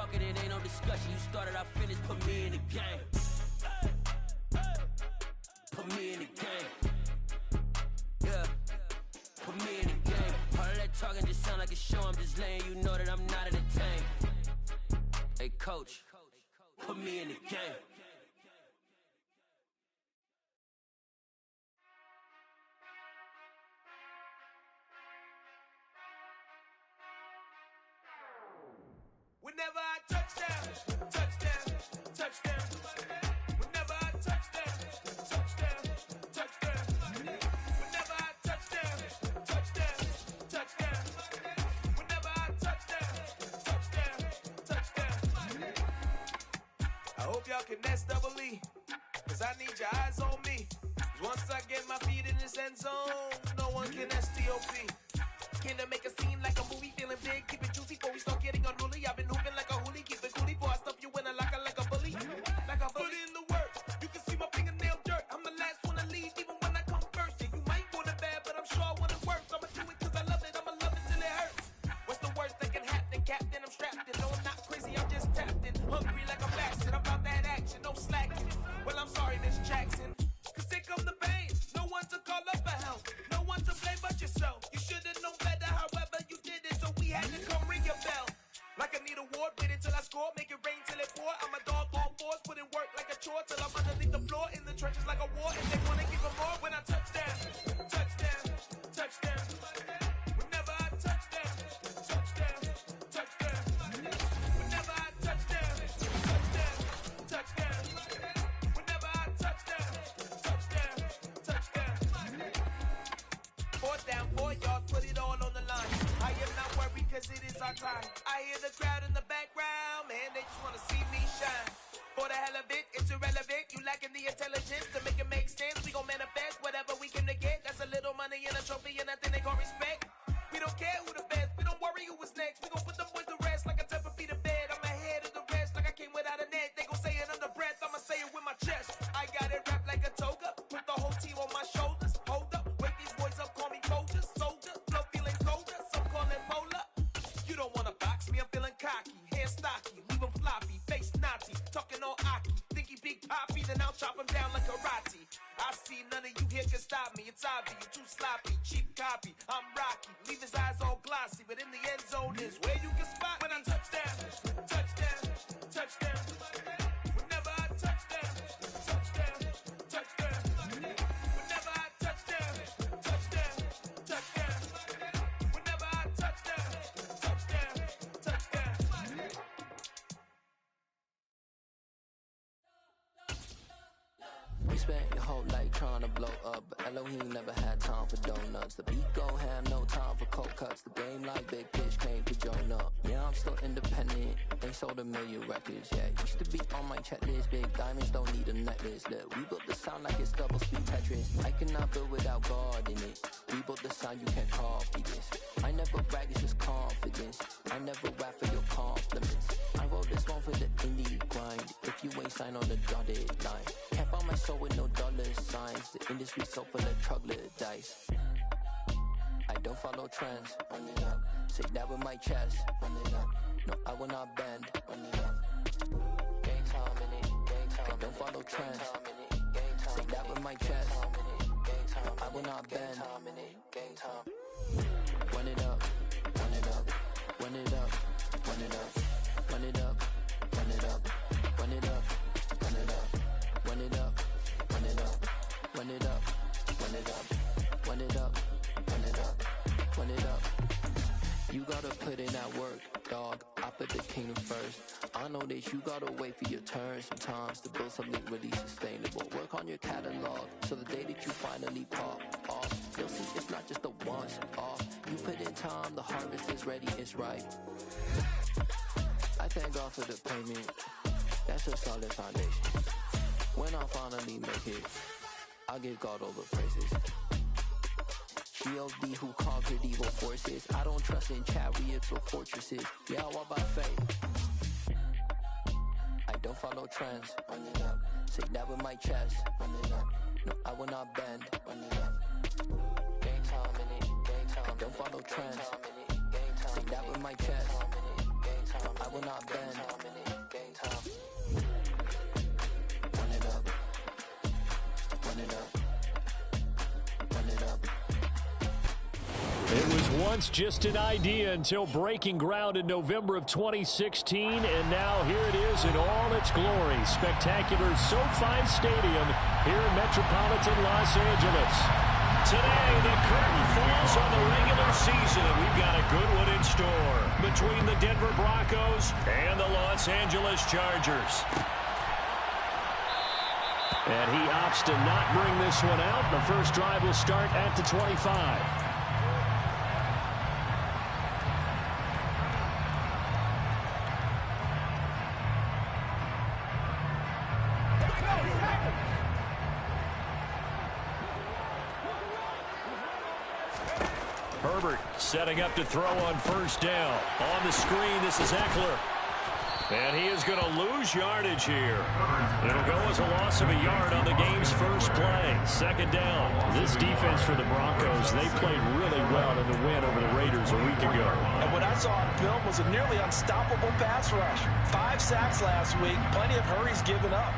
talking, it ain't no discussion. You started, I finished, put me in the game. Put me in the game. Yeah, put me in the game. All of that talking just sound like a show. I'm just letting you know that I'm not entertained. Hey coach, put me in the game. Whenever I touchdown, touchdown, touchdown. Whenever I touchdown, touchdown, touchdown. Whenever I touchdown, touchdown, touchdown. Whenever I touchdown, touchdown, touchdown. I hope y'all can S-double-E, cause I need your eyes on me. Cause once I get my feet in this end zone, no one can S-T-O-P. Can I make a scene like a movie, feeling big, keep it juicy before we start getting unruly. I've been hooping like a hoolie, keep it coolie before I stuff you in a locker like a bully. Like a bully. Put in the work, you can see my fingernail dirt. I'm the last one to leave, even when I come first. Yeah, you might want it bad, but I'm sure I want it worse. I'ma do it cause I love it, I'ma love it till it hurts. What's the worst that can happen, Captain? I'm strapped in, no I'm not crazy, I'm just tapped in. Hungry like a bastard, I'm about that action, no slacking. Well I'm sorry, Miss Jackson, cause here come the pain. No one to call up for help, no one to blame but yourself. You should've known better, however you did it, so we had to come ring your bell. Like I need a award, wait until I score, make it rain till it pour. I'm a dog on fours, put in work like a chore till I'm underneath the floor, in the trenches like a war. And they wanna give them more when I touch down, touchdown, touchdown. Whenever I touch down, touchdown, touchdown. Whenever I touch down, touchdown, touchdown. Whenever I touch down, touchdown, touchdown. 4th down, 4 yards, put it all on the line. I am not worried cause it is our time. I hear the crowd in the background, man, they just wanna see me shine. For the hell of it, it's irrelevant. You lacking the intelligence to make it make sense. We gon' manifest whatever we can to get. That's a little money and a trophy and nothing they gon' respect. We don't care who the best, we don't worry who was next. We gon' put them boys to rest like a temper feet of bed. I'm ahead of the rest like I came without a net. They gon' say it under breath, I'ma say it with my chest. I got it wrapped like a toga, put the whole team on my shoulders. Hold up, wake these boys up, call me soldier, soldier. Flow feeling colder, some call it polar. You don't wanna box me, I'm feeling cocky. Hair stocky, leave him floppy, face naughty. Talking all aki, think he big poppy, then I'll chop him down like karate. I see none of you here can stop me. It's obvious, you too sloppy, cheap copy. I'm Rocky, leave his eyes all glossy, but in the end zone is where you can spot when I touchdown, touchdown, touchdown. Whenever I touchdown, touchdown, touchdown. Whenever I touchdown, touchdown, touchdown. Whenever I touchdown, touchdown, touchdown. You spent your whole life trying to blow up, but Elohim never had time for donuts. The beat gon' have no time for cold cuts. The game like Big Fish came to join up. Yeah, I'm still independent, they sold 1 million records. Yeah, used to be on my checklist. Big diamonds don't need a necklace. Look, we built the sound like it's double speed Tetris. I cannot build without God in it. We built the sound, you can't copy this. I never brag, it's just confidence. I never rap for your compliments. I wrote this one for the indie grind. If you ain't signed on the dotted line, can't buy my soul with no dollar signs. The industry so full of troglodytes. I don't follow trends. Run it up. Say that with my chest. Run it up. No, I will not bend. Run it up. Game time in it. Game time. I don't follow trends. Say that with my chest. No, I will not bend. Game time. Run it up. Run it up. Run it up. Run it up. Run it up. Run it up. Run it up. Run it up. Run it up. Run it up. Run it up. Run it up. Run it up. Run it up. Run it up. You gotta put in that work, dog. I put the kingdom first. I know that you gotta wait for your turn sometimes to build something really sustainable. Work on your catalog, so the day that you finally pop off, you'll see it's not just a once off. You put in time, the harvest is ready, it's ripe. I thank God for the payment. That's a solid foundation. When I finally make it, I'll give God all the praises. G.O.D. who conquered evil forces. I don't trust in chariots or fortresses. Yeah, I walk by faith. I don't follow trends. Run it up. Say that with my chest. Run it up. No, I will not bend. Run it up. Game time in it. Game time. I don't follow trends. Say that with my chest. No, I will not bend. once just an idea until breaking ground in November of 2016, and now here it is in all its glory. Spectacular SoFi Stadium here in metropolitan Los Angeles. Today, the curtain falls on the regular season, and we've got a good one in store between the Denver Broncos and the Los Angeles Chargers. And he opts to not bring this one out. The first drive will start at the 25. Herbert setting up to throw on first down. On the screen, this is Eckler. And he is going to lose yardage here. It'll go as a loss of a yard on the game's first play. Second down. This defense for the Broncos, they played really well in the win over the Raiders a week ago. And what I saw on film was a nearly unstoppable pass rush. 5 sacks last week, plenty of hurries given up.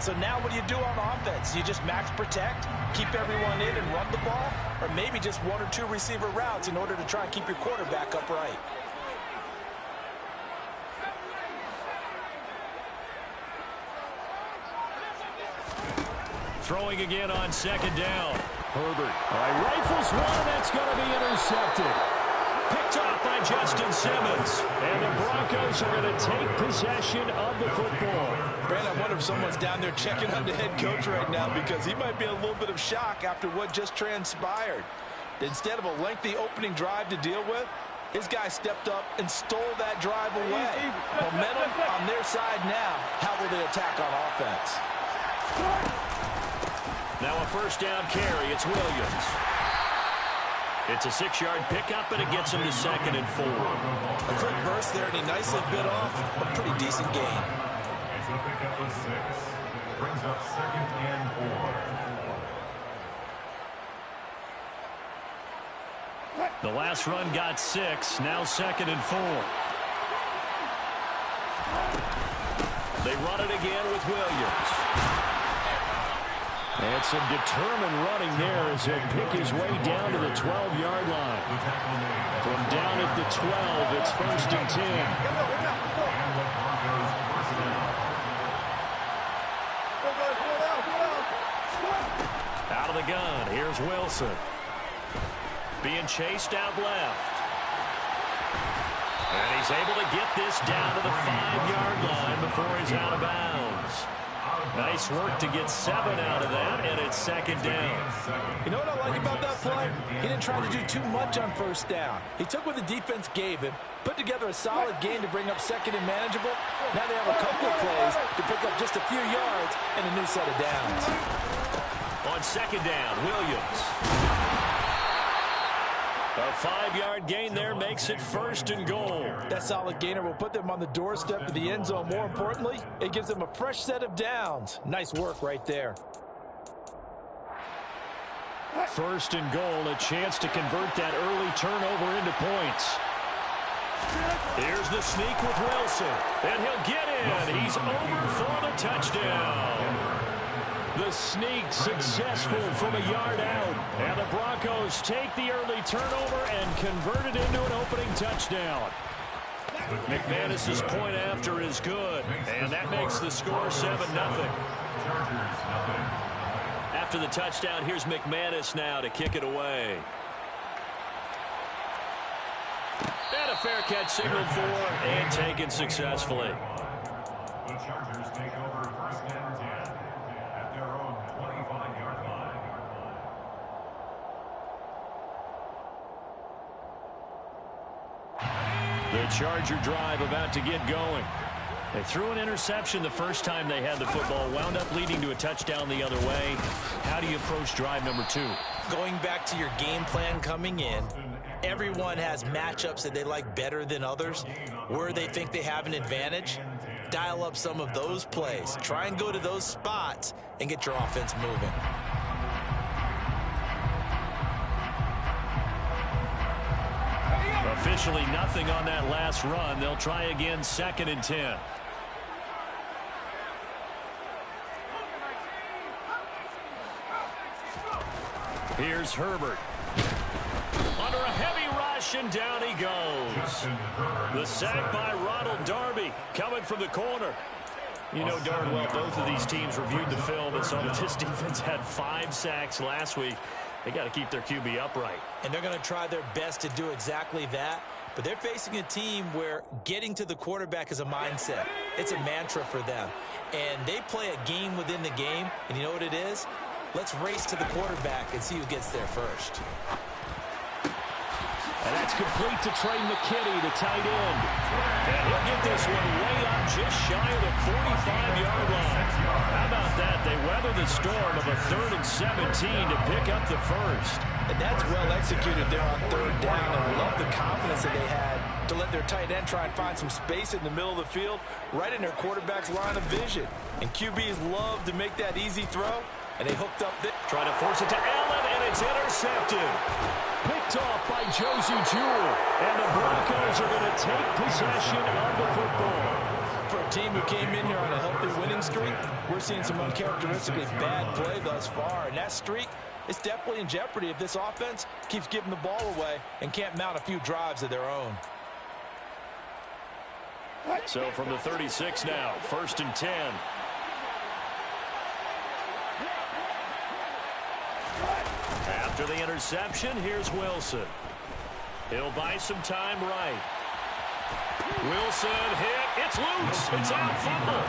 So now what do you do on offense? You just max protect, keep everyone in and run the ball, or maybe just 1 or 2 receiver routes in order to try and keep your quarterback upright. Throwing again on second down. Herbert. All right, rifles one. That's going to be intercepted. Picked off by Justin Simmons. And the Broncos are going to take possession of the football. Brad, I wonder if someone's down there checking on the head coach right now, because he might be in a little bit of shock after what just transpired. Instead of a lengthy opening drive to deal with, his guy stepped up and stole that drive away. Momentum on their side now. How will they attack on offense? Now a first down carry. It's Williams. It's a 6-yard pickup, and it gets him to 2nd and 4. A quick burst there, and he nicely bit off a pretty decent gain. It's a pickup of 6. Brings up 2nd and 4. The last run got 6. Now 2nd and 4. They run it again with Williams. And some determined running there as he'll pick his way down to the 12-yard line. From down at the 12, it's 1st and 10. Out of the gun, here's Wilson. Being chased out left. And he's able to get this down to the 5-yard line before he's out of bounds. Nice work to get 7 out of that, and it's 2nd down. You know what I like about that play? He didn't try to do too much on first down. He took what the defense gave him, put together a solid game to bring up 2nd and manageable. Now they have a couple of plays to pick up just a few yards and a new set of downs. On 2nd down, Williams. A 5-yard gain there makes it 1st and goal. That solid gainer will put them on the doorstep of the end zone. More importantly, it gives them a fresh set of downs. Nice work right there. 1st and goal, a chance to convert that early turnover into points. Here's the sneak with Wilson, and he'll get in. He's over for the touchdown. The sneak successful from a yard out. And the Broncos take the early turnover and convert it into an opening touchdown. McManus's point after is good, and that makes the score 7-0. After the touchdown, here's McManus now to kick it away. And a fair catch signaled for and taken successfully. The Chargers take over 1st and 10 at their own 25-yard line. The Charger drive about to get going. They threw an interception the first time they had the football, wound up leading to a touchdown the other way. How do you approach drive number 2? Going back to your game plan coming in, everyone has matchups that they like better than others. Where they think they have an advantage, dial up some of those plays. Try and go to those spots and get your offense moving. Officially nothing on that last run. They'll try again 2nd and 10. Here's Herbert. Under a heavy rush, interception. Down he goes. The sack by Ronald Darby coming from the corner. You know darn well both of these teams reviewed the film and saw that this defense had 5 sacks last week. They got to keep their QB upright. And they're going to try their best to do exactly that. But they're facing a team where getting to the quarterback is a mindset. It's a mantra for them. And they play a game within the game. And you know what it is? Let's race to the quarterback and see who gets there first. And that's complete to Trey McKinney, the tight end. And he'll get this one way up just shy of the 45-yard line. How about that? They weather the storm of a 3rd and 17 to pick up the first. And that's well executed there on 3rd down. And I love the confidence that they had to let their tight end try and find some space in the middle of the field, right in their quarterback's line of vision. And QBs love to make that easy throw. And they hooked up there. Trying to force it to Allen, and it's intercepted. Picked off by Josie Jewell. And the Broncos are going to take possession of the football. For a team who came in here on a healthy winning streak, we're seeing some uncharacteristically bad play thus far. And that streak is definitely in jeopardy if this offense keeps giving the ball away and can't mount a few drives of their own. So from the 36 now, 1st and 10. After the interception, here's Wilson. He'll buy some time right. Wilson hit. It's loose. It's out, fumble.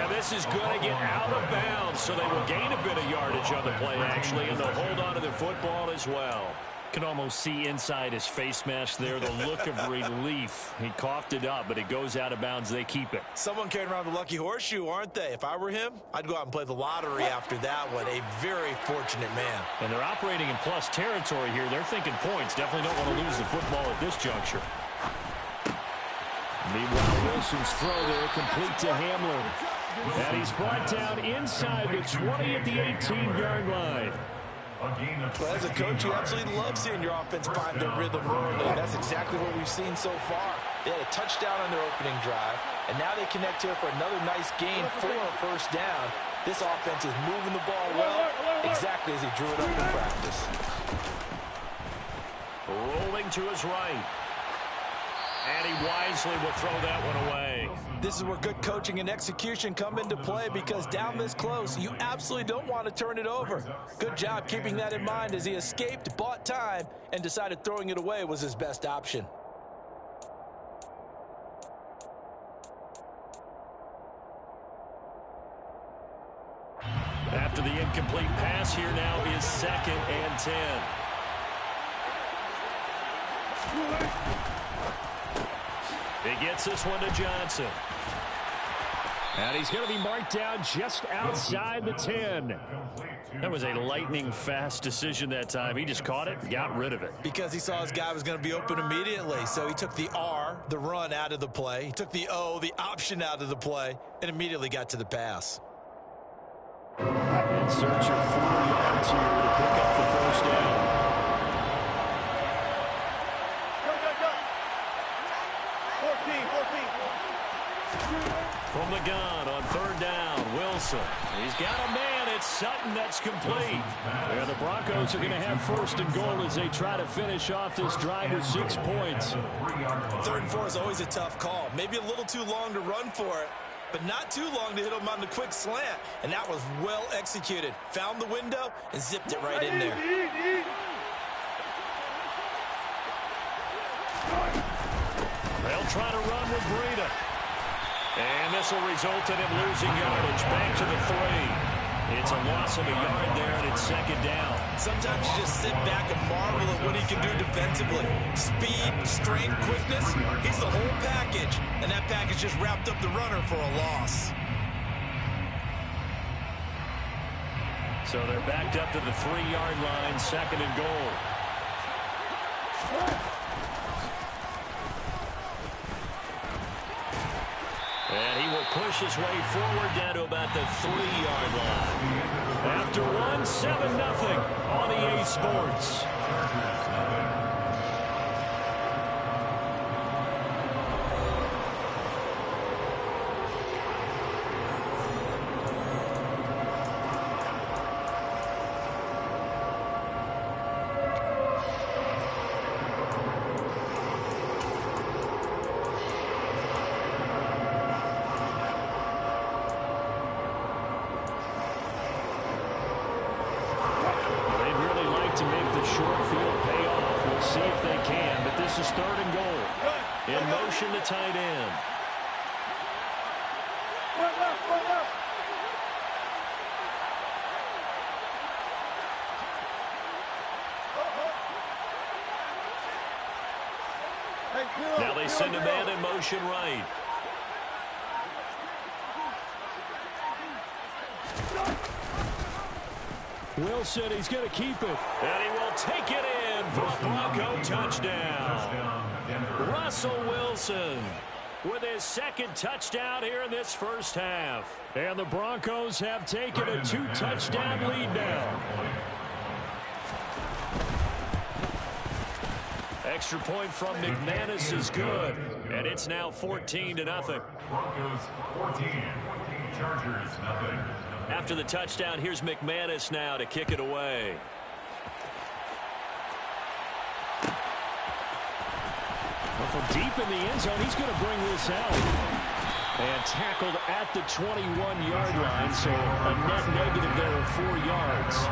And this is going to get out of bounds, so they will gain a bit of yardage on the play, actually, and they'll hold on to the football as well. Can almost see inside his face mask there the look of relief. He coughed it up, but it goes out of bounds. They keep it. Someone carrying around the lucky horseshoe, aren't they? If I were him, I'd go out and play the lottery after that one. A very fortunate man. And they're operating in plus territory here. They're thinking points. Definitely don't want to lose the football at this juncture. Meanwhile, Wilson's throw there complete to Hamler. And he's brought down inside the 20 at the 18-yard line. But as a coach, you absolutely love seeing your offense find their rhythm early. And that's exactly what we've seen so far. They had a touchdown on their opening drive, and now they connect here for another nice gain for a 1st down. This offense is moving the ball well, exactly as he drew it up in practice. Rolling to his right. And he wisely will throw that one away. This is where good coaching and execution come into play, because down this close, you absolutely don't want to turn it over. Good job keeping that in mind as he escaped, bought time, and decided throwing it away was his best option. After the incomplete pass, here now is 2nd and 10. He gets this one to Johnson. And he's going to be marked down just outside the 10. That was a lightning-fast decision that time. He just caught it and got rid of it. Because he saw his guy was going to be open immediately. So he took the R, the run, out of the play. He took the O, the option, out of the play, and immediately got to the pass. In search of 4 yards here to pick up the 1st down. From the gun on 3rd down, Wilson. He's got a man. It's Sutton that's complete. And the Broncos are going to have 1st and goal as they try to finish off this drive with 6 points. 3rd and 4 is always a tough call. Maybe a little too long to run for it, but not too long to hit him on the quick slant. And that was well executed. Found the window and zipped it right in there. They'll try to run with Breida. And this will result in him losing yardage. Back to the 3. It's a loss of a yard there, and it's 2nd down. Sometimes you just sit back and marvel at what he can do defensively. Speed, strength, quickness, he's the whole package. And that package just wrapped up the runner for a loss. So they're backed up to the 3-yard line, 2nd and goal. And he will push his way forward down to about the 3-yard line. After one, 7-0 on EA Sports. goal. In motion to tight end. Now they send a man in motion right. Wilson, he's going to keep it. And he will take it in for a Bronco touchdown. Russell Wilson with his second touchdown here in this first half. And the Broncos have taken a 2-touchdown lead now. Extra point from McManus is good. And it's now 14-0. Broncos 14, Chargers nothing. After the touchdown, here's McManus now to kick it away. Well, from deep in the end zone, he's going to bring this out. And tackled at the 21-yard line, so a net negative there of 4 yards.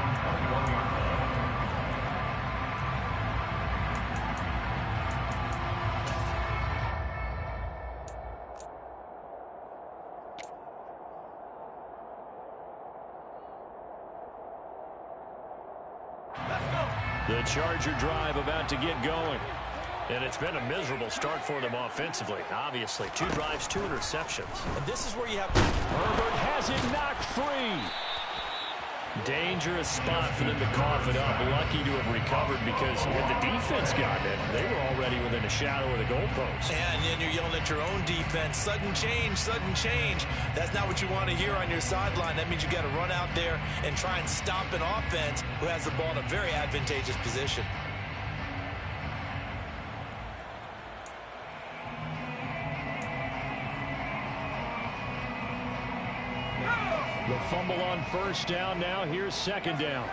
The Charger drive about to get going. And it's been a miserable start for them offensively, obviously. 2 drives, 2 interceptions. And this is where you have... Herbert has it knocked free. Dangerous spot for them to cough it up. Lucky to have recovered because had the defense gotten it, they were already within a shadow of the goalpost. And then you're yelling at your own defense. Sudden change, sudden change. That's not what you want to hear on your sideline. That means you got to run out there and try and stop an offense who has the ball in a very advantageous position. The fumble on first down now. Here's second down.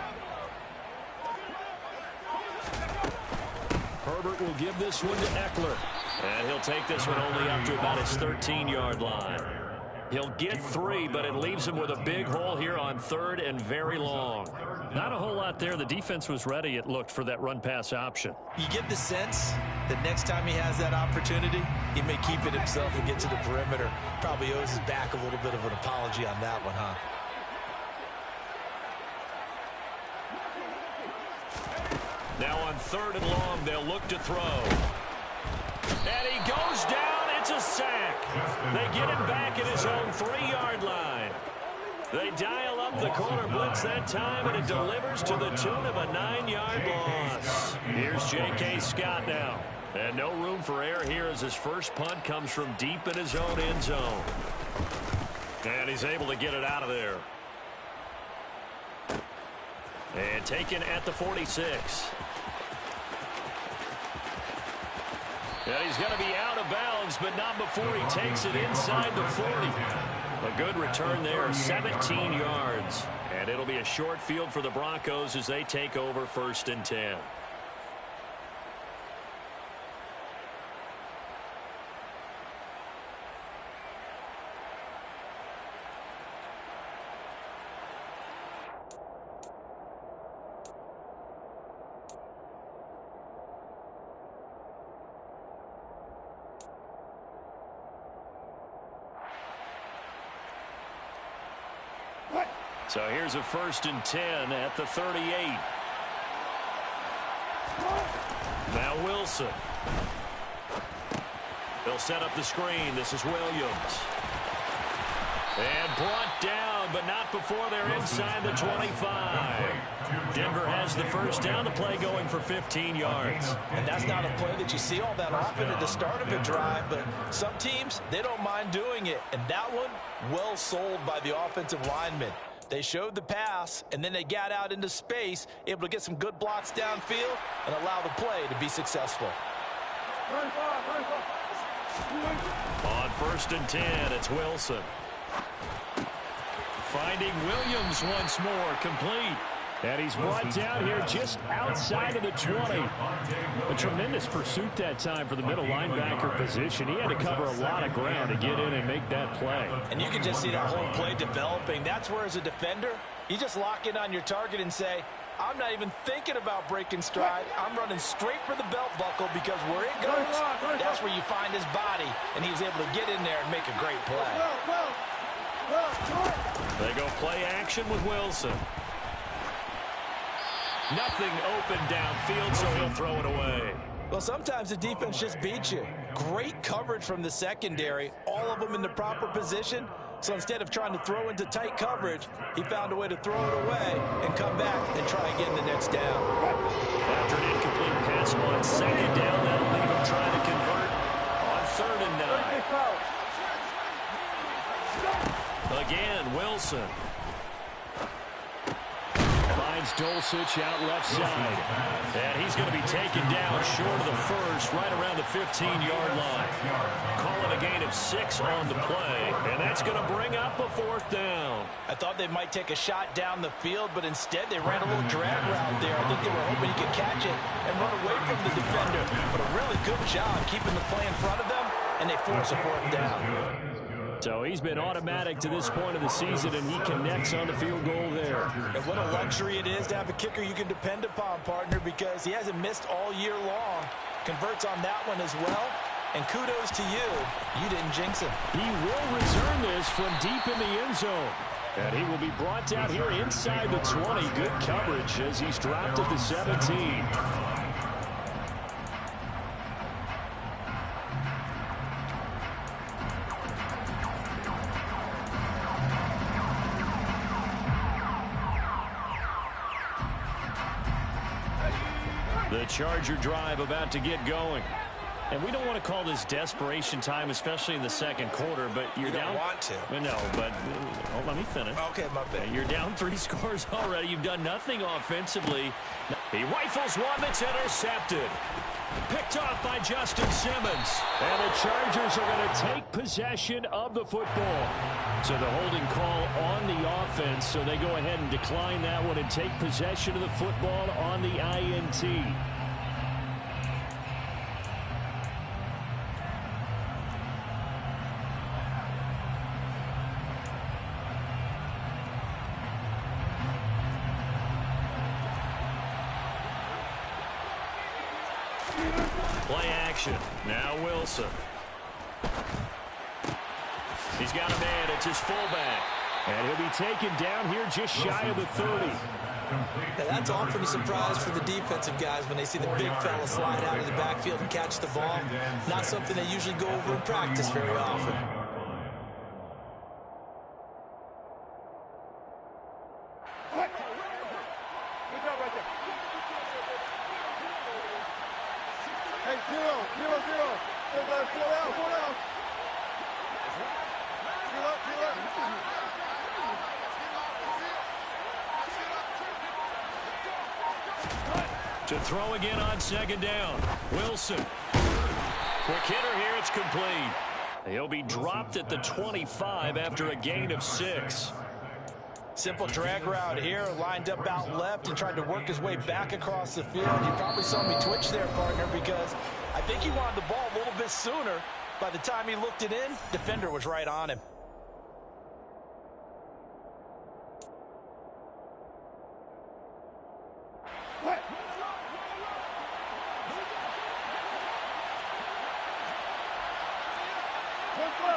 Herbert will give this one to Eckler. And he'll take this one only up to about his 13-yard line. He'll get 3, but it leaves him with a big hole here on 3rd and very long. Not a whole lot there. The defense was ready, it looked, for that run-pass option. You get the sense that next time he has that opportunity, he may keep it himself and get to the perimeter. Probably owes his back a little bit of an apology on that one, huh? Now on 3rd and long, they'll look to throw. And he goes down. It's a sack. They get him back at his own 3-yard line. They dial up the corner blitz that time, and it delivers to the tune of a 9-yard loss. Here's J.K. Scott now. And no room for error here as his first punt comes from deep in his own end zone. And he's able to get it out of there. And taken at the 46. And he's going to be out of bounds, but not before he takes it inside the 40. A good return there, 17 yards. And it'll be a short field for the Broncos as they take over 1st and 10. So here's a 1st and 10 at the 38. Now Wilson. They'll set up the screen. This is Williams. And brought down, but not before they're inside the 25. Denver has the first down. The play going for 15 yards. And that's not a play that you see all that often at the start of a drive, but some teams, they don't mind doing it. And that one, well sold by the offensive lineman. They showed the pass, and then they got out into space, able to get some good blocks downfield and allow the play to be successful. On 1st and 10, it's Wilson. Finding Williams once more, complete. And he's brought down here just outside of the 20. A tremendous pursuit that time for the middle linebacker position. He had to cover a lot of ground to get in and make that play. And you can just see that whole play developing. That's where, as a defender, you just lock in on your target and say, I'm not even thinking about breaking stride. I'm running straight for the belt buckle because where it goes, that's where you find his body. And he was able to get in there and make a great play. They go play action with Wilson. Nothing open downfield, so he'll throw it away. Well, sometimes the defense just beats you. Great coverage from the secondary, all of them in the proper position. So instead of trying to throw into tight coverage, he found a way to throw it away and come back and try again the next down. After an incomplete pass on second down, that'll leave him trying to convert on 3rd and 9. Again, Wilson. Finds Dulcich out left side. And he's going to be taken down short of the first, right around the 15-yard line. Calling a gain of 6 on the play, and that's going to bring up a 4th down. I thought they might take a shot down the field, but instead they ran a little drag route there. I think they were hoping he could catch it and run away from the defender. But a really good job keeping the play in front of them, and they force a 4th down. So he's been automatic to this point of the season, and he connects on the field goal there. And what a luxury it is to have a kicker you can depend upon, partner, because he hasn't missed all year long. Converts on that one as well. And kudos to you. You didn't jinx him. He will return this from deep in the end zone. And he will be brought down here inside the 20. Good coverage as he's dropped at the 17. The Charger drive about to get going. And we don't want to call this desperation time, especially in the second quarter, but you're you down. Don't want to. No, but let me finish. Okay, my bad. You're down 3 scores already. You've done nothing offensively. He rifles one that's intercepted. Picked off by Justin Simmons. And the Chargers are going to take possession of the football. So the holding call on the offense, so they go ahead and decline that one and take possession of the football on the INT. Play action. Now Wilson. He's got a man. It's his fullback. And he'll be taken down here just shy of the 30. Now that's often a surprise for the defensive guys when they see the big fella slide out of the backfield and catch the ball. Not something they usually go over in practice very often. To throw again on second down. Wilson. Quick hitter here. It's complete. He'll be dropped at the 25 after a gain of 6. Simple drag route here, lined up out left and tried to work his way back across the field. You probably saw me twitch there, partner, because I think he wanted the ball a little bit sooner. By the time he looked it in, defender was right on him.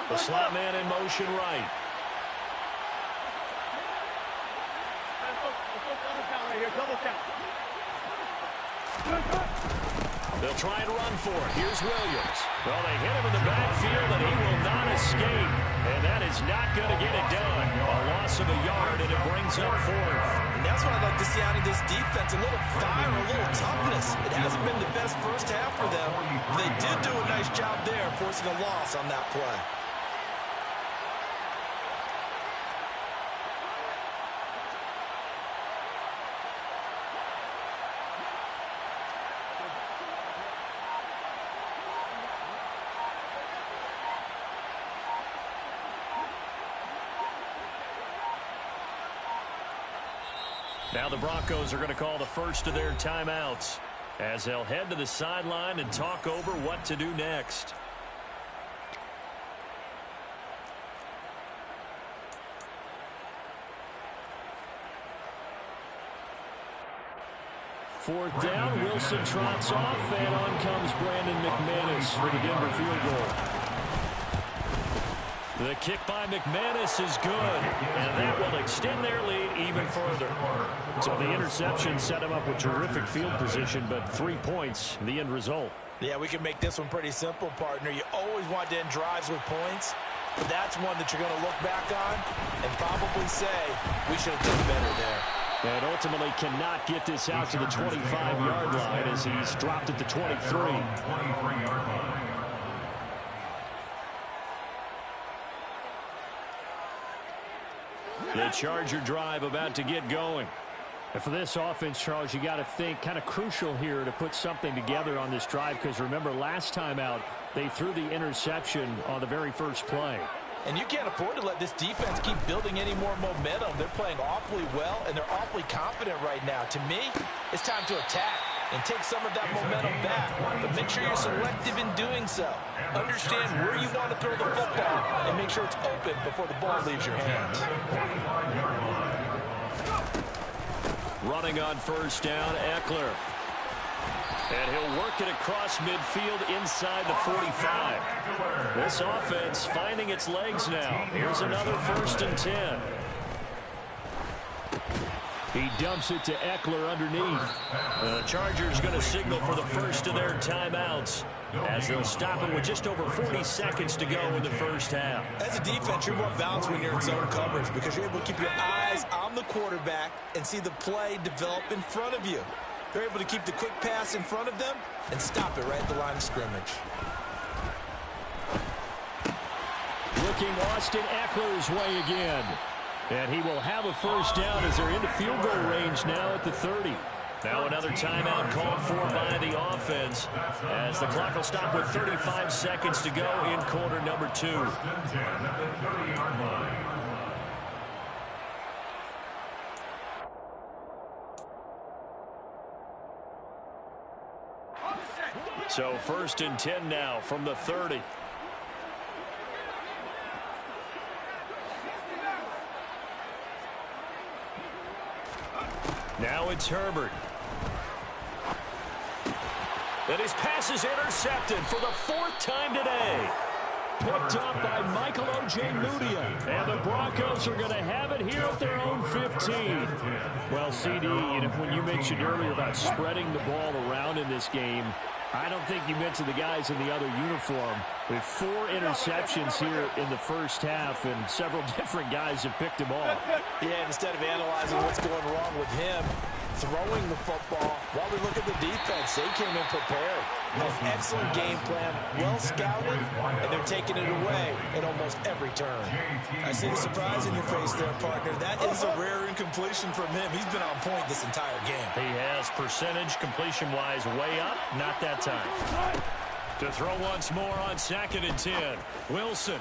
The slot man in motion right. They'll try and run for it. Here's Williams. Well, they hit him in the backfield, and he will not escape. And that is not going to get it done. A loss of a yard, and it brings up 4th. And that's what I'd like to see out of this defense. A little fire, a little toughness. It hasn't been the best first half for them. They did do a nice job there, forcing a loss on that play. Now the Broncos are going to call the first of their timeouts as they'll head to the sideline and talk over what to do next. 4th down, Wilson trots off, and on comes Brandon McManus for the Denver field goal. The kick by McManus is good, and that will extend their lead even further. So the interception set him up with terrific field position, but 3 points, the end result. Yeah, we can make this one pretty simple, partner. You always want to end drives with points, but that's one that you're going to look back on and probably say, we should have done better there. And ultimately cannot get this out to the 25-yard line as he's dropped at the 23. 23-yard line. The Charger drive about to get going. And for this offense, Charles, you got to think kind of crucial here to put something together on this drive, because remember last time out they threw the interception on the very first play. And you can't afford to let this defense keep building any more momentum. They're playing awfully well, and they're awfully confident right now. To me, it's time to attack and take some of that momentum back. But make sure you're selective in doing so. Understand where you want to throw the football and make sure it's open before the ball leaves your hands. Running on 1st down, Eckler. And he'll work it across midfield inside the 45. This offense finding its legs now. Here's another 1st and 10. He dumps it to Eckler underneath. The Chargers going to signal for the first of their timeouts as they'll stop it with just over 40 seconds to go in the first half. As a defense, you're more balanced when you're in zone coverage because you're able to keep your eyes on the quarterback and see the play develop in front of you. They're able to keep the quick pass in front of them and stop it right at the line of scrimmage. Looking Austin Eckler's way again. And he will have a 1st down as they're into field goal range now at the 30. Now another timeout called for by the offense as the clock will stop with 35 seconds to go in quarter number 2. So 1st and 10 now from the 30. Now it's Herbert. And his pass is intercepted for the 4th time today. Picked up by Michael Ojemudia. And the Broncos are going to have it here at their own 15. Well, CD, when you mentioned earlier about spreading the ball around in this game, I don't think you mentioned the guys in the other uniform. With 4 interceptions here in the first half, and several different guys have picked them off. Yeah, instead of analyzing what's going wrong with him, throwing the football, while we look at the defense, they came in prepared. An excellent game plan, well scouted, and they're taking it away at almost every turn. I see the surprise in your face there, partner. That is a rare incompletion from him. He's been on point this entire game. He has percentage completion-wise way up, not that time. To throw once more on 2nd and 10. Wilson.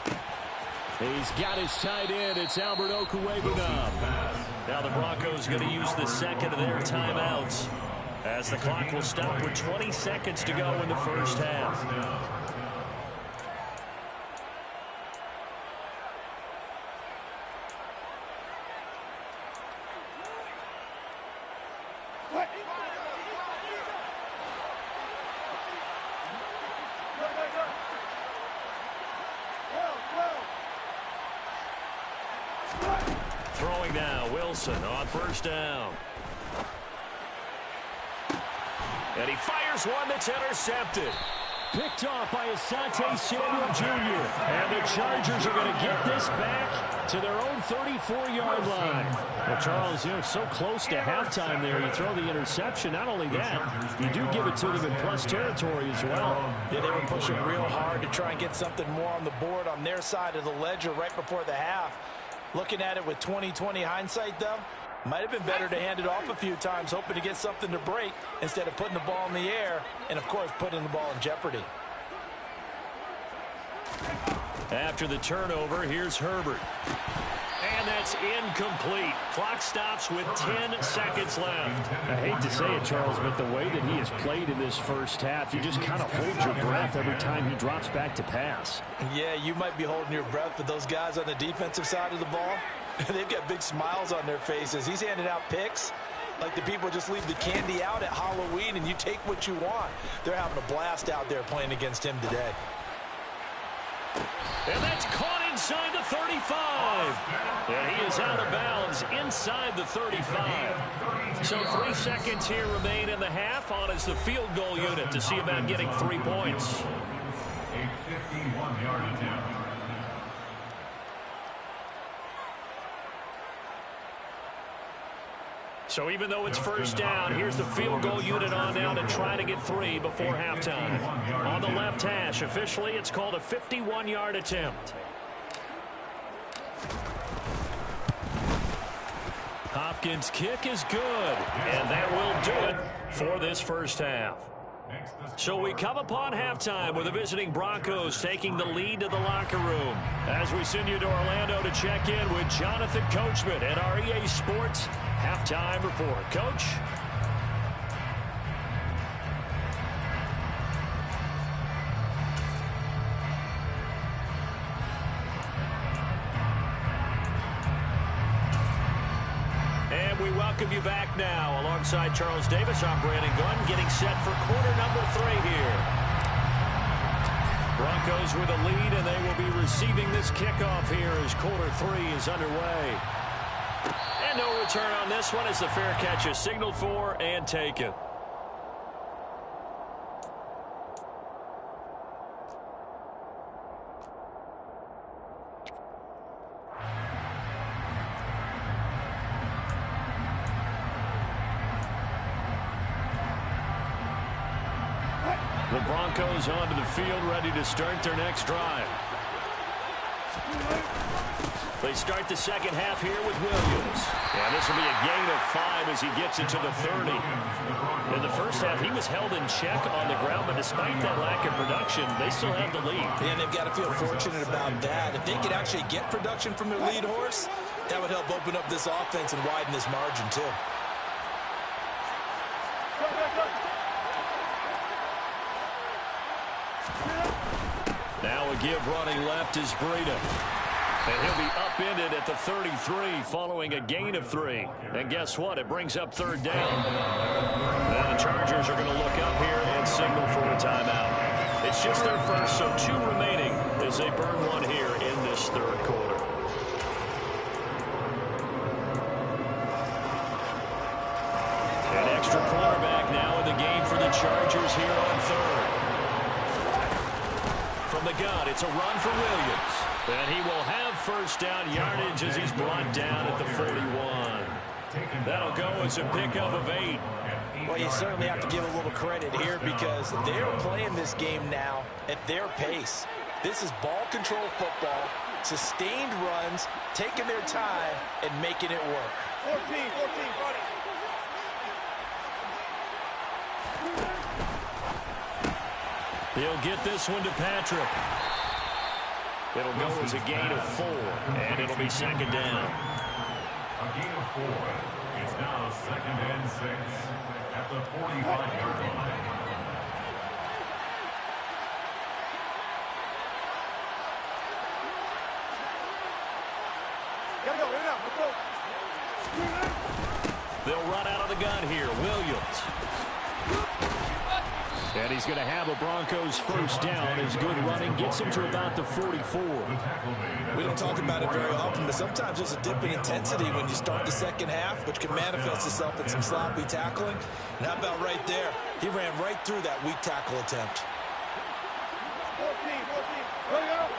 He's got his tight end. It's Albert Okwuegbunam. Now the Broncos going to use the 2nd of their timeouts as the clock will stop with 20 seconds to go in the first half. Throwing now, Wilson on 1st down. And he fires one that's intercepted. Picked off by Asante Samuel Jr. And the Chargers are going to get this back to their own 34-yard line. Well, Charles, so close to halftime there. You throw the interception. Not only that, you do give it to them in plus territory as well. Yeah, they were pushing real hard to try and get something more on the board on their side of the ledger right before the half. Looking at it with 20/20 hindsight, though, might have been better to hand it off a few times, hoping to get something to break instead of putting the ball in the air and, of course, putting the ball in jeopardy. After the turnover, here's Herbert. And that's incomplete. Clock stops with 10 seconds left. I hate to say it, Charles, but the way that he has played in this first half, you just kind of hold your breath every time he drops back to pass. Yeah, you might be holding your breath, but those guys on the defensive side of the ball, they've got big smiles on their faces. He's handing out picks, Like the people just leave the candy out at Halloween and you take what you want. They're having a blast out there playing against him today. And that's caught inside the 35. And he is out of bounds inside the 35. So 3 seconds here remain in the half on as the field goal unit to see about getting 3 points. A 51-yard attempt. So even though it's first down, here's the field goal unit on now to try to get 3 before halftime. On the left hash, officially, it's called a 51-yard attempt. Hopkins' kick is good, and that will do it for this first half. So we come upon halftime with the visiting Broncos taking the lead to the locker room. As we send you to Orlando to check in with Jonathan Coachman at our EA Sports Halftime Report. Coach? And we welcome you back now. Alongside Charles Davis, I'm Brandon Gunn, getting set for quarter number 3 here. Broncos with a lead, and they will be receiving this kickoff here as quarter 3 is underway. And no return on this one as the fair catch is signaled for and taken. The Broncos onto the field, ready to start their next drive. They start the second half here with Williams. And this will be a gain of 5 as he gets it to the 30. In the first half, he was held in check on the ground, but despite that lack of production, they still have the lead. And they've got to feel fortunate about that. If they could actually get production from their lead horse, that would help open up this offense and widen this margin, too. Now a give running left is Breida. And he'll be upended at the 33 following a gain of 3. And guess what? It brings up third down. Now the Chargers are going to look up here and signal for a timeout. It's just their first, so 2 remaining as they burn 1 here in this third quarter. An extra cornerback now in the game for the Chargers here on third. From the gun, it's a run for Williams. And he will have first down yardage as he's brought down at the 41. That'll go as a pickup of 8. Well, you certainly have to give a little credit here because they're playing this game now at their pace. This is ball control football, sustained runs, taking their time, and making it work. 14, buddy. He'll get this one to Patrick. It'll go as a gain of 4, and it'll be second down. A gain of 4. It's now 2nd and 6 at the 45-yard line. They'll run out of the gun here. Williams. And he's going to have a Broncos first down as good running gets him to about the 44. We don't talk about it very often, but sometimes there's a dip in intensity when you start the second half, which can manifest itself in some sloppy tackling. And how about right there? He ran right through that weak tackle attempt. 14. Bring out.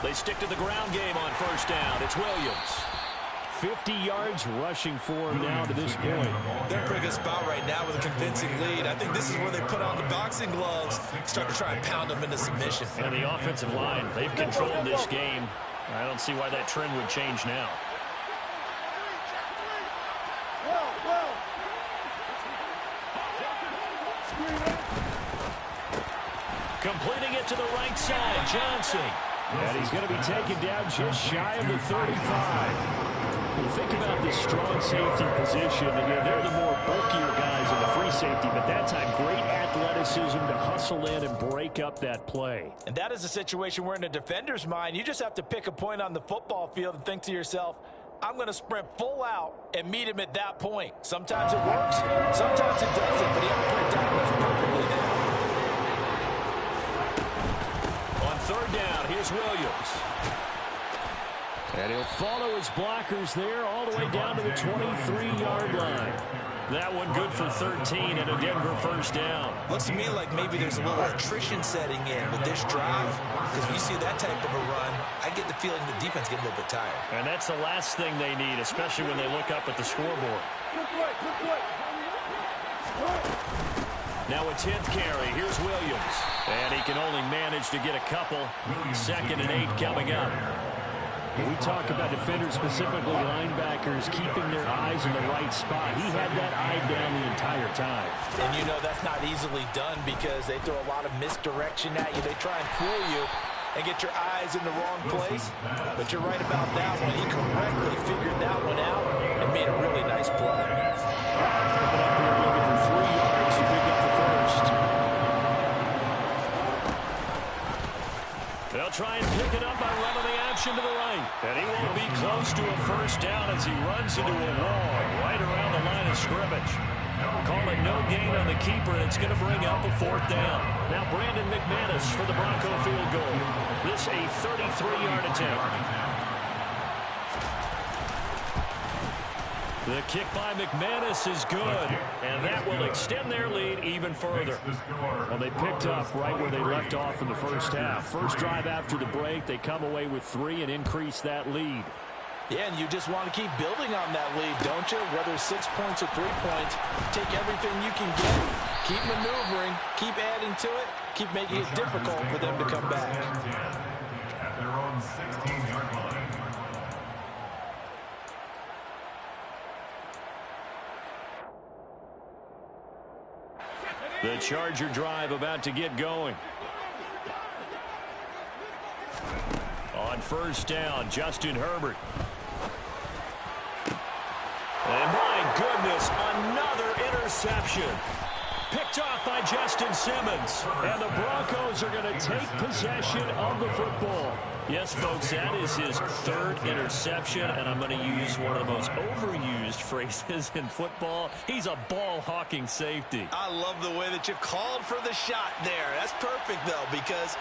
They stick to the ground game on first down. It's Williams. 50 yards rushing for him now to this point. They're in a pretty good spot right now with a convincing lead. I think this is where they put on the boxing gloves, start to try and pound them into submission. And the offensive line, they've controlled this game. I don't see why that trend would change now. Completing it to the right side, Johnson. And he's going to be taken down just shy of the 35. You think about the strong safety position, and they're the more bulkier guys in the free safety, but that time great at athleticism to hustle in and break up that play. And that is a situation where in a defender's mind, you just have to pick a point on the football field and think to yourself, I'm going to sprint full out and meet him at that point. Sometimes it works, sometimes it doesn't, but he operates perfectly there. On third down, here's Williams. And he'll follow his blockers there all the way down to the 23-yard line. That one good for 13 and a Denver first down. Looks to me like maybe there's a little attrition setting in with this drive, because when you see that type of a run, I get the feeling the defense getting a little bit tired. And that's the last thing they need, especially when they look up at the scoreboard. Now a 10th carry. Here's Williams. And he can only manage to get a couple. 2nd and 8 coming up. We talk about defenders, specifically linebackers, keeping their eyes in the right spot. He had that eye down the entire time. And you know that's not easily done because they throw a lot of misdirection at you. They try and fool you and get your eyes in the wrong place. But you're right about that one. He correctly figured that one out and made a really nice play. Coming up here looking for 3 yards to pick up the first. They'll try and pick it up by running the action to the right. And he won't be close to a first down as he runs into a wall right around the line of scrimmage. Call it no gain on the keeper, and it's going to bring up a 4th down. Now Brandon McManus for the Bronco field goal. This a 33-yard attempt. The kick by McManus is good, and that will extend their lead even further. Well, they picked up right where they left off in the first half. First drive after the break, they come away with 3 and increase that lead. Yeah, and you just want to keep building on that lead, don't you? Whether it's 6 points or 3 points, take everything you can get. Keep maneuvering, keep adding to it, keep making it difficult for them to come back. At their own 16-yard line. The Charger drive about to get going. On first down, Justin Herbert. And my goodness, another interception. Picked off by Justin Simmons. And the Broncos are going to take possession of the football. Yes, folks, that is his 3rd interception, and I'm going to use one of the most overused phrases in football. He's a ball-hawking safety. I love the way that you called for the shot there. That's perfect, though, because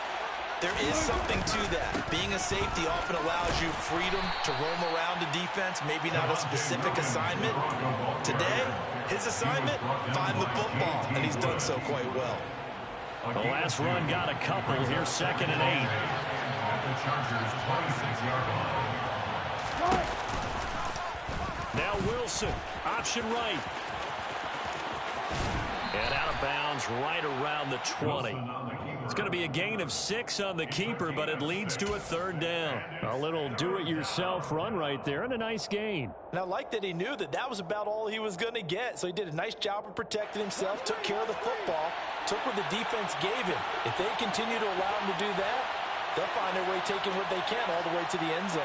there is something to that. Being a safety often allows you freedom to roam around the defense, maybe not a specific assignment. Today, his assignment, find the football, and he's done so quite well. The last run got a couple. Here's 2nd and 8. The Chargers' 26-yard line. Now Wilson, option right. And out of bounds right around the 20. It's going to be a gain of 6 on the keeper, but it leads to a 3rd down. A little do-it-yourself run right there and a nice gain. And I like that he knew that that was about all he was going to get. So he did a nice job of protecting himself, took care of the football, took what the defense gave him. If they continue to allow him to do that, they'll find their way taking what they can all the way to the end zone.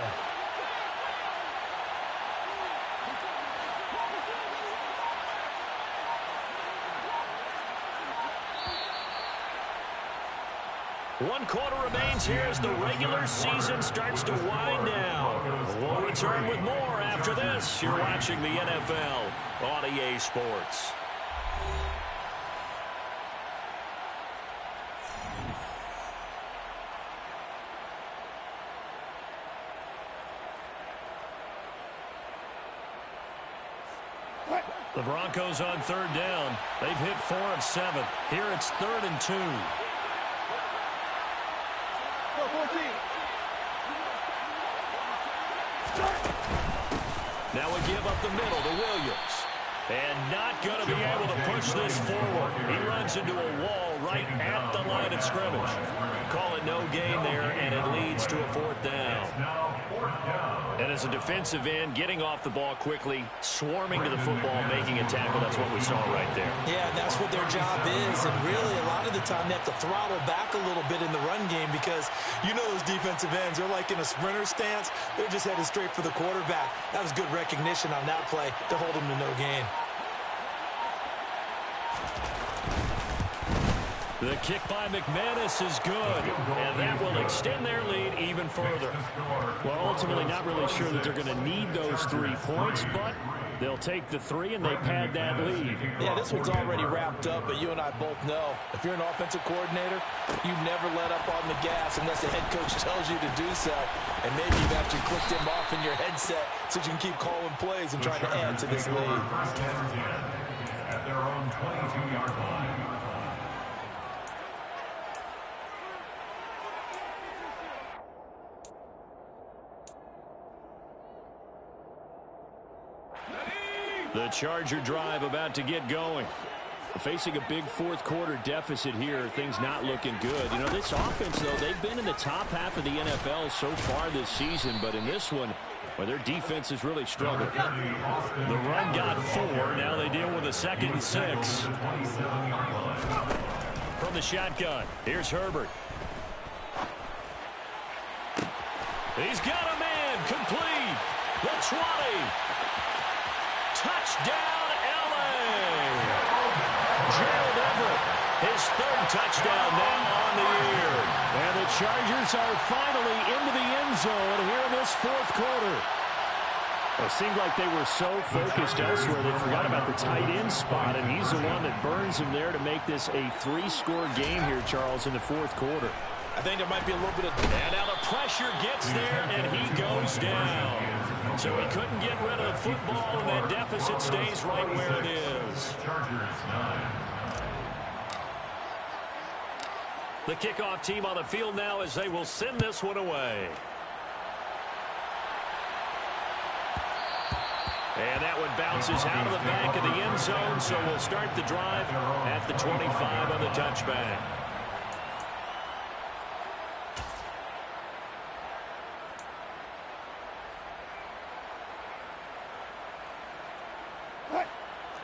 One quarter remains here as the regular season starts to wind down. We'll return with more after this. You're watching the NFL on EA Sports. The Broncos on 3rd down. They've hit 4 of 7. Here it's 3rd and 2. Now we give up the middle to Williams. And not going to be able to push this forward. He runs into a wall right at the line of scrimmage. Call it no gain there, and it leads to a 4th down. And as a defensive end, getting off the ball quickly, swarming to the football, making a tackle, that's what we saw right there. Yeah, that's what their job is. And really, a lot of the time, they have to throttle back a little bit in the run game because you know those defensive ends, they're like in a sprinter stance. They're just headed straight for the quarterback. That was good recognition on that play to hold them to no gain. The kick by McManus is good, and that will extend their lead even further. Well, ultimately not really sure that they're going to need those 3 points, but they'll take the 3 and they pad that lead. Yeah, this one's already wrapped up, but you and I both know if you're an offensive coordinator, you never let up on the gas unless the head coach tells you to do so. And maybe you've actually clicked him off in your headset so you can keep calling plays and trying to add to this lead. At their own 22-yard line. The Charger drive about to get going. Facing a big fourth quarter deficit here, things not looking good. You know, this offense, though, they've been in the top half of the NFL so far this season, but in this one, well, their defense has really struggled. The run got 4. Now they deal with a 2nd and 6. From the shotgun, here's Herbert. He's got a man complete. The 20. Touchdown, L.A. Gerald Everett, his 3rd touchdown now on the year. And the Chargers are finally into the end zone here in this fourth quarter. It seemed like they were so focused elsewhere they forgot about the tight end spot, and he's the one that burns him there to make this a 3-score game here, Charles, in the fourth quarter. I think there might be a little bit of... And now the pressure gets there, and he goes down. So he couldn't get rid of the football, and that deficit stays right where it is. Chargers 9. The kickoff team on the field now as they will send this one away. And that one bounces out of the back of the end zone, so we'll start the drive at the 25 on the touchback.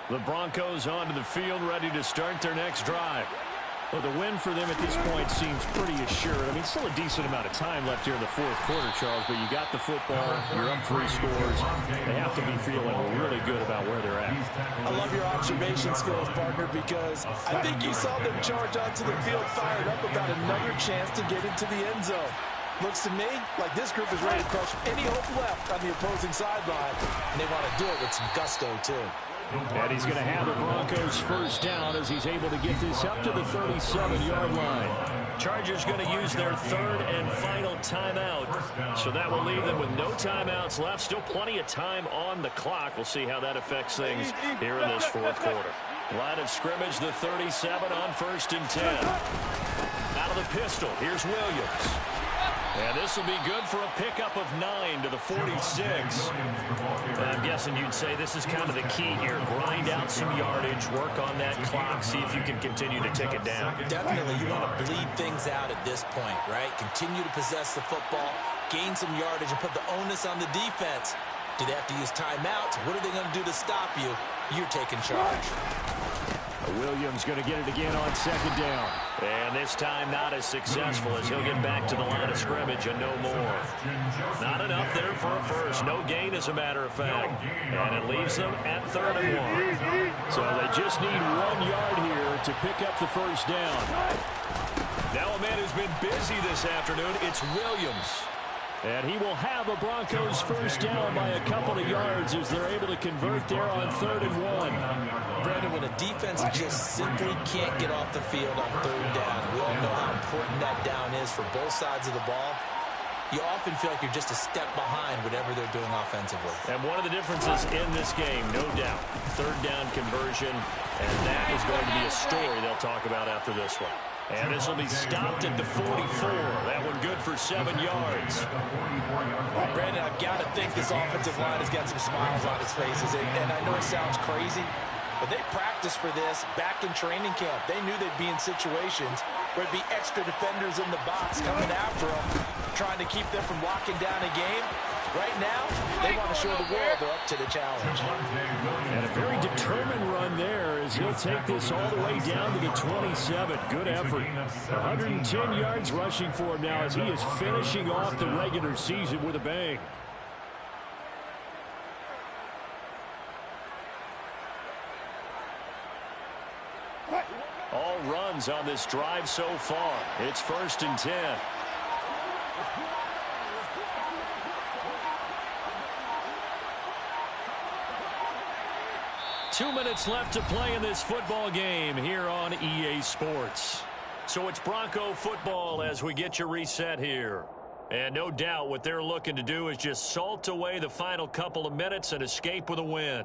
The Broncos onto the field, ready to start their next drive. Well, the win for them at this point seems pretty assured. I mean, still a decent amount of time left here in the fourth quarter, Charles, but you got the football, you're up 3 scores. They have to be feeling really good about where they're at. I love your observation skills, partner, because I think you saw them charge onto the field fired up about another chance to get into the end zone. Looks to me like this group is ready to crush any hope left on the opposing sideline, and they want to do it with some gusto, too. And he's going to have the Broncos first down as he's able to get this up to the 37-yard line. Chargers going to use their 3rd and final timeout. So that will leave them with no timeouts left. Still plenty of time on the clock. We'll see how that affects things here in this fourth quarter. Line of scrimmage, the 37 on 1st and 10. Out of the pistol, here's Williams. And this will be good for a pickup of 9 to the 46. I'm guessing you'd say this is kind of the key here. Grind out some yardage, work on that clock, see if you can continue to tick it down. Definitely, you want to bleed things out at this point, right? Continue to possess the football, gain some yardage, and put the onus on the defense. Do they have to use timeouts? What are they going to do to stop you? You're taking charge. Williams going to get it again on 2nd down. And this time not as successful as he'll get back to the line of scrimmage and no more. Not enough there for a first. No gain, as a matter of fact. And it leaves them at 3rd and 1. So they just need 1 yard here to pick up the first down. Now a man who's been busy this afternoon, it's Williams. And he will have a Broncos first down by a couple of yards as they're able to convert there on 3rd and 1. Brandon, when a defense just simply can't get off the field on 3rd down, we all know how important that down is for both sides of the ball. You often feel like you're just a step behind whatever they're doing offensively. And one of the differences in this game, no doubt, 3rd down conversion, and that is going to be a story they'll talk about after this one. And this will be stopped at the 44. That one good for 7 yards. Brandon, I've got to think this offensive line has got some smiles on its faces. And I know it sounds crazy, but they practiced for this back in training camp. They knew they'd be in situations where there'd be extra defenders in the box coming after them, trying to keep them from locking down a game. Right now, they want to show the world they're up to the challenge. And a very determined run there as he'll take this all the way down to the 27. Good effort. 110 yards rushing for him now as he is finishing off the regular season with a bang. all runs on this drive so far. It's 1st and 10. 2 minutes left to play in this football game here on EA Sports. So it's Bronco football as we get you reset here. And no doubt what they're looking to do is just salt away the final couple of minutes and escape with a win.